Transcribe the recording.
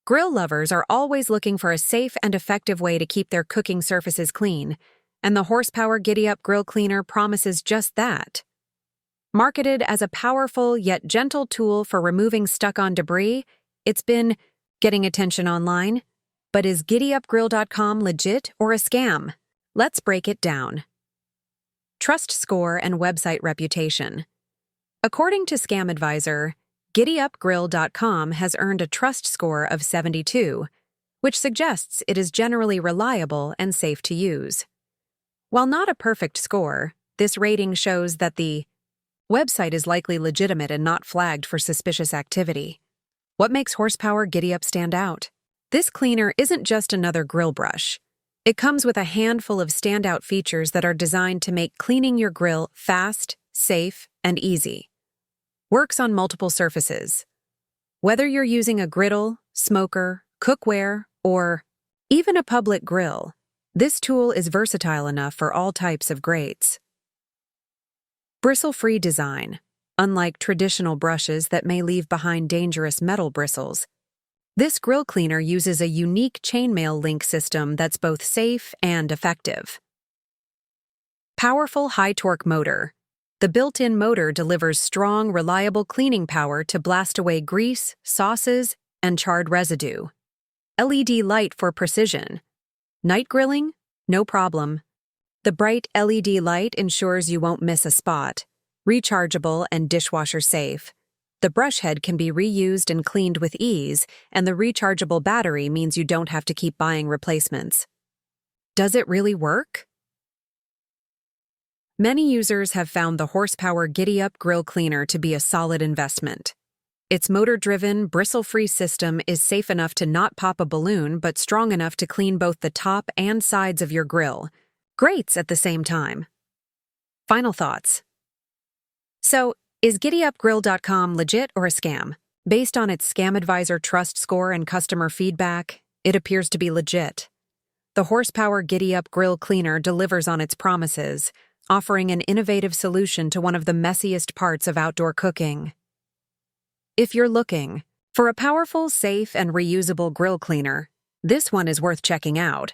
Grill lovers are always looking for a safe and effective way to keep their cooking surfaces clean, and the horsepower Giddy Up Grill Cleaner promises just that. Marketed as a powerful yet gentle tool for removing stuck-on debris, it's been getting attention online. But is GiddyUpGrill.com legit or a scam? Let's break it down. Trust score and website reputation. According to Scam Advisor, GiddyUpGrill.com has earned a trust score of 72, which suggests it is generally reliable and safe to use. While not a perfect score, this rating shows that the website is likely legitimate and not flagged for suspicious activity. What makes Horsepower Giddy Up stand out? This cleaner isn't just another grill brush. It comes with a handful of standout features that are designed to make cleaning your grill fast, safe, and easy. Works on multiple surfaces. Whether you're using a griddle, smoker, cookware, or even a public grill, this tool is versatile enough for all types of grates. Bristle-free design. Unlike traditional brushes that may leave behind dangerous metal bristles, this grill cleaner uses a unique chainmail link system that's both safe and effective. Powerful high-torque motor. The built-in motor delivers strong, reliable cleaning power to blast away grease, sauces, and charred residue. LED light for precision. Night grilling? No problem. The bright LED light ensures you won't miss a spot. Rechargeable and dishwasher safe. The brush head can be reused and cleaned with ease, and the rechargeable battery means you don't have to keep buying replacements. Does it really work? Many users have found the Horsepower Giddy Up Grill Cleaner to be a solid investment. Its motor-driven, bristle-free system is safe enough to not pop a balloon but strong enough to clean both the top and sides of your grill. Grates at the same time. Final thoughts. So, is GiddyUpGrill.com legit or a scam? Based on its Scam Advisor trust score and customer feedback, it appears to be legit. The Horsepower Giddy Up Grill Cleaner delivers on its promises, offering an innovative solution to one of the messiest parts of outdoor cooking. If you're looking for a powerful, safe, and reusable grill cleaner, this one is worth checking out.